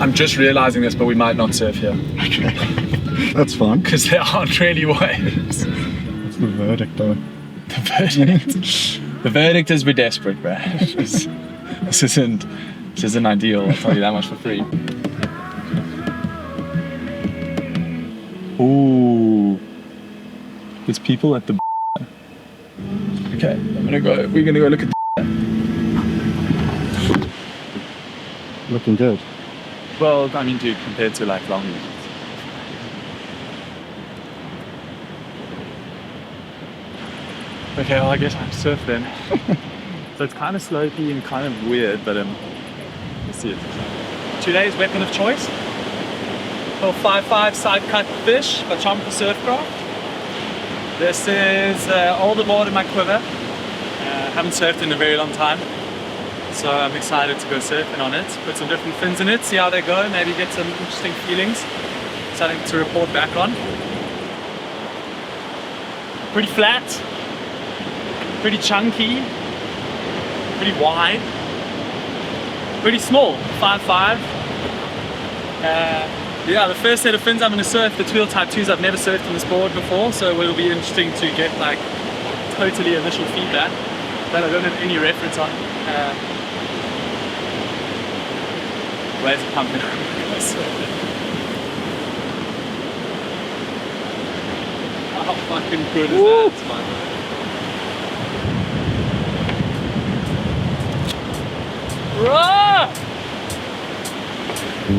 I'm just realizing this, but we might not surf here. Okay. That's fine. Because there aren't really waves. That's the verdict though. The verdict? The verdict is we're desperate, bro. This isn't ideal, I'll tell you that much for free. Ooh. There's people at the Okay, we're gonna go look at Looking good. Well, I mean, dude, compared to like Long Beach. Okay, well, I guess I surf then. So it's kind of slopey and kind of weird, but let's see it. Today's weapon of choice. Little 5.5 side cut fish by Chomper Surfcraft. This is older board in my quiver. Haven't surfed in a very long time. So I'm excited to go surfing on it, put some different fins in it, see how they go, maybe get some interesting feelings, something to report back on. Pretty flat, pretty chunky, pretty wide, pretty small, 5.5. Yeah, the first set of fins I'm going to surf, the Tweel Type IIs. I've never surfed on this board before, so it will be interesting to get like totally initial feedback that I don't have any reference on. Where's it pumping? How fucking good is Woo! that? By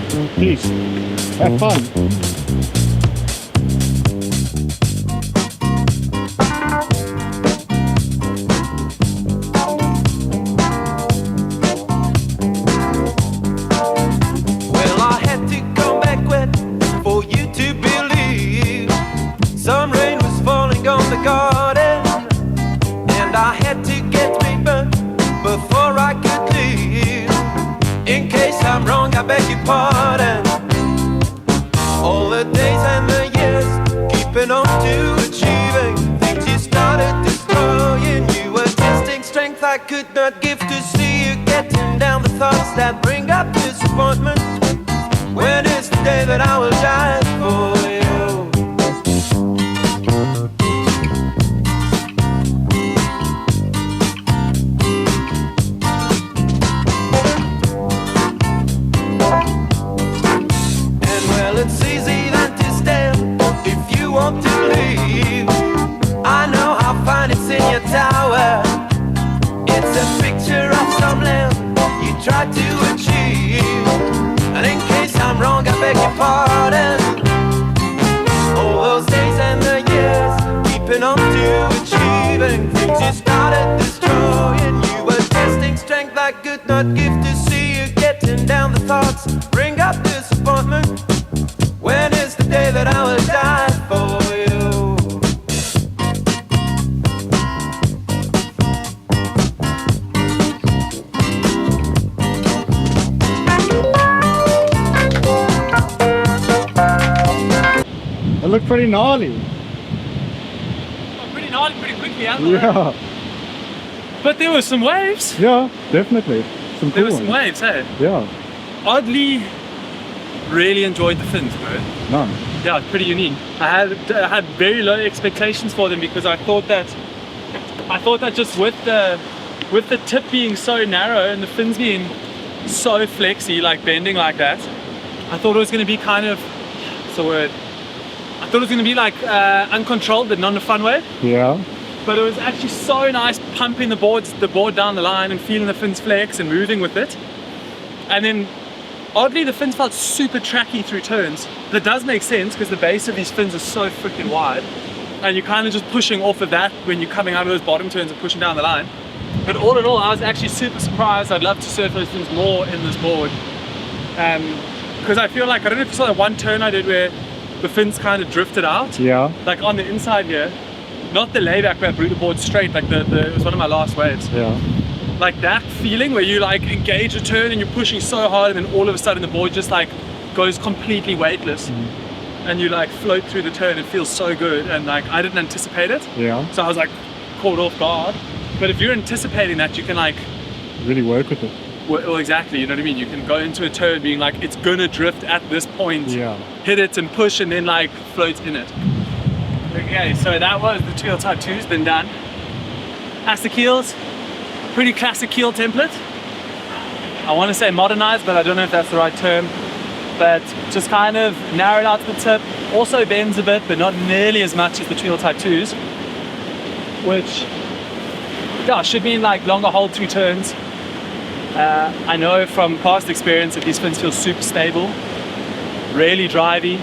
the way. Peace. Have fun. Pardon. All the days and the years, keeping on to achieving things you started destroying. You were testing strength I could not give to see you getting down the thoughts that bring up disappointment. When is the day that I will die for you? Try to achieve, and in case I'm wrong, I beg your pardon. All those days and the years, keeping on to achieving things you started destroying. You were testing strength I could not give to see you getting down the thoughts, bring up disappointment. When is the day that I will die for you? It looked pretty gnarly. Oh, pretty gnarly, pretty quickly, hasn't it? Yeah. But there were some waves. Yeah, definitely. There were some waves, hey? Yeah. Oddly, really enjoyed the fins, bro. No. Yeah, it's pretty unique. I had very low expectations for them because I thought that just with the tip being so narrow and the fins being so flexy, like bending like that, I thought it was going to be kind of, what's the word? I thought it was going to be like uncontrolled, but not in a fun way. Yeah. But it was actually so nice pumping the board down the line and feeling the fins flex and moving with it. And then oddly the fins felt super tracky through turns. That does make sense because the base of these fins is so freaking wide and you're kind of just pushing off of that when you're coming out of those bottom turns and pushing down the line. But all in all, I was actually super surprised. I'd love to surf those fins more in this board. Because I feel like, I don't know if you saw that one turn I did where the fins kind of drifted out. Yeah. Like on the inside here. Not the layback where I blew the board straight, like it was one of my last waves. Yeah. Like that feeling where you like engage a turn and you're pushing so hard and then all of a sudden the board just like goes completely weightless. And you like float through the turn. It feels so good, and like I didn't anticipate it. Yeah. So I was like caught off guard. But if you're anticipating that, you can like really work with it. Well, exactly, you know what I mean? You can go into a turn being like, it's gonna drift at this point, Yeah. hit it and push and then like float in it. Okay, so that was the Tweel Type II's been done. Aster Keels, pretty classic keel template. I want to say modernized, but I don't know if that's the right term. But just kind of narrowed out the tip. Also bends a bit, but not nearly as much as the Tweel Type II's, which yeah, should mean like longer hold through turns. I know from past experience that these fins feel super stable, really drivey.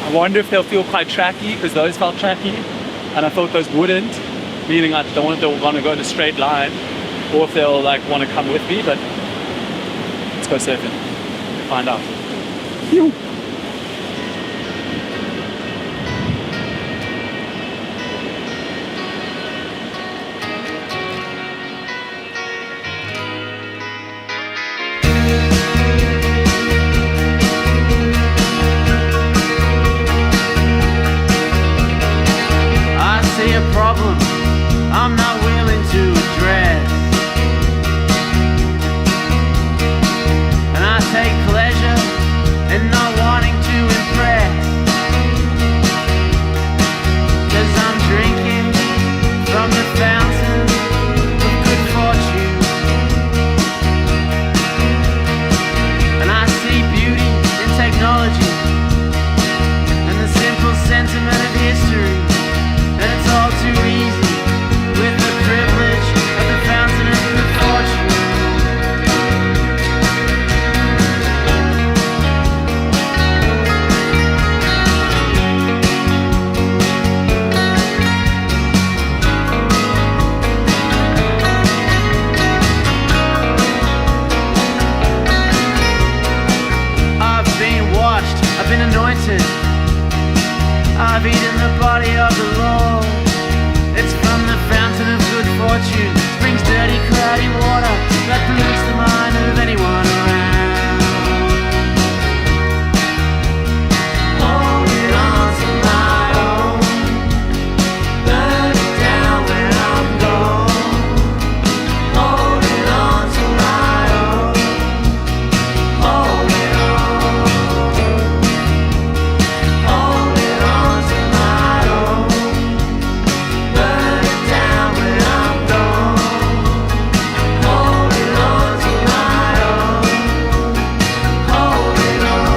I wonder if they'll feel quite tracky, because those felt tracky, and I thought those wouldn't, meaning I don't know if they'll want to go in a straight line, or if they'll like want to come with me, but let's go surfing, find out. Phew. I see a problem I'm not willing to address, and I take pleasure in not wanting to impress, 'cause I'm drinking from the fountain of good fortune, and I see beauty in technology and the simple sentiment of history. And it's all too easy with the privilege of the fountain of good fortune. I've been washed, I've been anointed, I've eaten the body of the Lord. It's from the fountain of good fortune, springs dirty, cloudy water that pollutes the mind of anyone around. Holding on to my own, burn it down when I'm gone. Holding on to my own, holding on. Holding on to my own, burn it down when I'm gone. Holding on to my own, holding on.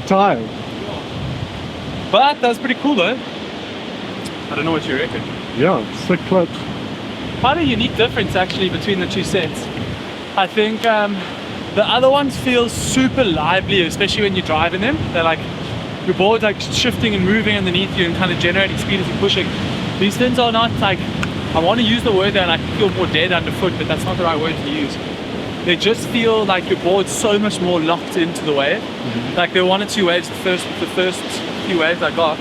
Tired. But that was pretty cool though. I don't know what you reckon. Yeah, sick clip. Quite a unique difference actually between the two sets. I think the other ones feel super lively, especially when you're driving them. They're like, your board's like shifting and moving underneath you and kind of generating speed as you're pushing. These fins are not like, I want to use the word that I feel more dead underfoot, but that's not the right word to use. They just feel like your board's so much more locked into the wave. Like there were 1 or 2 waves, the first few waves I got,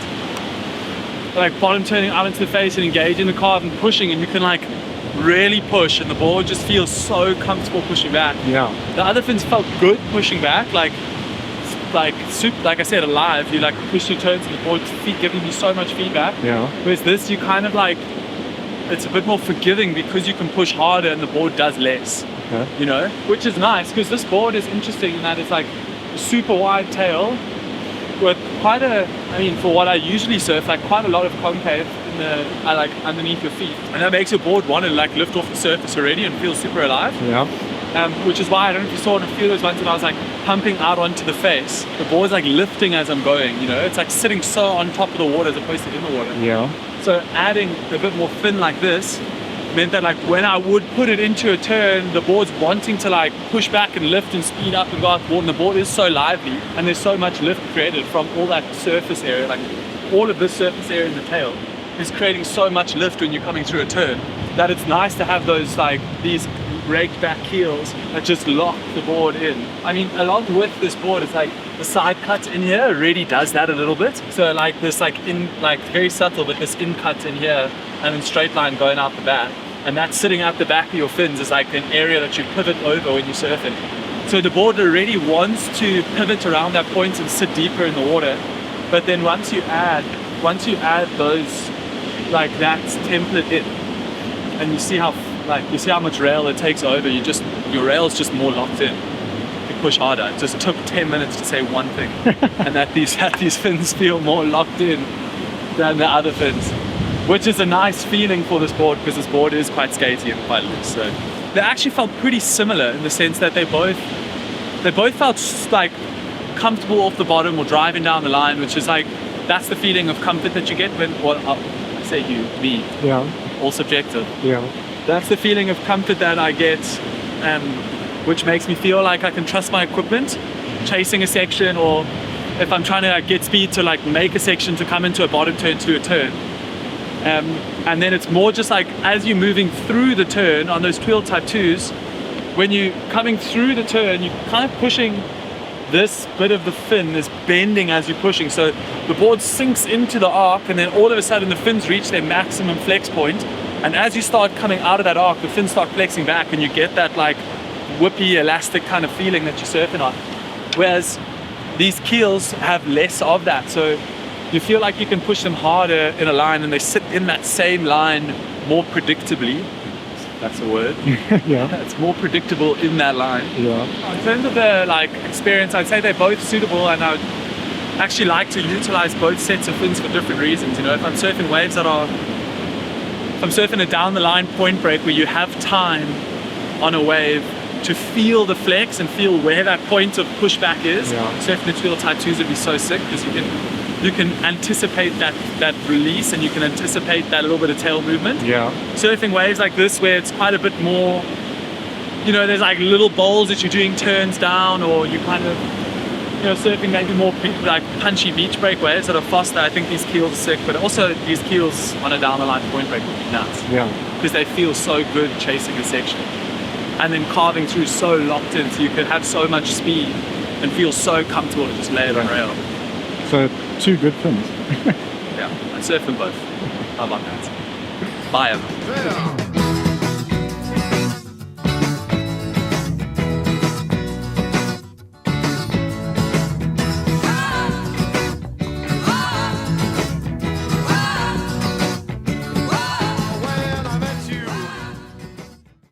like bottom turning out into the face and engaging the carve and pushing, and you can like really push, and the board just feels so comfortable pushing back. Yeah. The other fins felt good pushing back, like super, like I said, alive. You like push your turns and the board's giving you so much feedback. Yeah. Whereas this, you kind of like, it's a bit more forgiving because you can push harder and the board does less. Okay. You know, which is nice because this board is interesting in that it's like a super wide tail with quite a, I mean, for what I usually surf, like quite a lot of concave in the, like underneath your feet, and that makes your board want to like lift off the surface already and feel super alive. Yeah. Which is why I don't know if you saw in a few of those ones that I was like pumping out onto the face. The board's like lifting as I'm going. You know, it's like sitting so on top of the water as opposed to in the water. Yeah. So adding a bit more fin like this meant that like when I would put it into a turn, the board's wanting to like push back and lift and speed up and go out the board, and the board is so lively and there's so much lift created from all that surface area. Like all of this surface area in the tail is creating so much lift when you're coming through a turn that it's nice to have those like these raked back keels that just lock the board in. I mean, along with this board, it's like the side cut in here really does that a little bit. So like this like in like very subtle, but this in cut in here and then straight line going out the back. And that sitting at the back of your fins is like an area that you pivot over when you're surfing. So the board already wants to pivot around that point and sit deeper in the water. But then once you add those, like that template in, and you see how much rail it takes over, your rail's just more locked in. You push harder. It just took 10 minutes to say one thing, and that these fins feel more locked in than the other fins, which is a nice feeling for this board because this board is quite skatey and quite loose. So they actually felt pretty similar in the sense that they both felt like comfortable off the bottom or driving down the line, which is like, that's the feeling of comfort that you get when, well, I say you, me, Yeah. all subjective. Yeah. That's the feeling of comfort that I get, which makes me feel like I can trust my equipment, chasing a section, or if I'm trying to like, get speed to like make a section to come into a bottom turn to a turn. And then it's more just like as you're moving through the turn on those Tweel Type IIs, when you're coming through the turn, you're kind of pushing this bit of the fin is bending as you're pushing. So the board sinks into the arc, and then all of a sudden the fins reach their maximum flex point. And as you start coming out of that arc, the fins start flexing back, and you get that like whippy, elastic kind of feeling that you're surfing on. Whereas these keels have less of that. So you feel like you can push them harder in a line, and they sit in that same line more predictably. That's a word. Yeah. It's more predictable in that line. Yeah. In terms of the like experience, I'd say they're both suitable, and I would actually like to utilize both sets of fins for different reasons. You know, if I'm surfing waves that are, if I'm surfing a down the line point break where you have time on a wave to feel the flex and feel where that point of pushback is, surfing the Tweel Type IIs would be so sick because you can anticipate that release, and you can anticipate that little bit of tail movement. Yeah. Surfing waves like this where it's quite a bit more, you know, there's like little bowls that you're doing turns down, or you kind of, you know, surfing maybe more like punchy beach break waves that are faster. I think these keels are sick, but also these keels on a down the line point break would be nuts. Yeah. Because they feel so good chasing a section and then carving through so locked in, so you can have so much speed and feel so comfortable to just lay it on rail. So 2 good fins. Yeah, I'd surf them both. How about that? Buy them.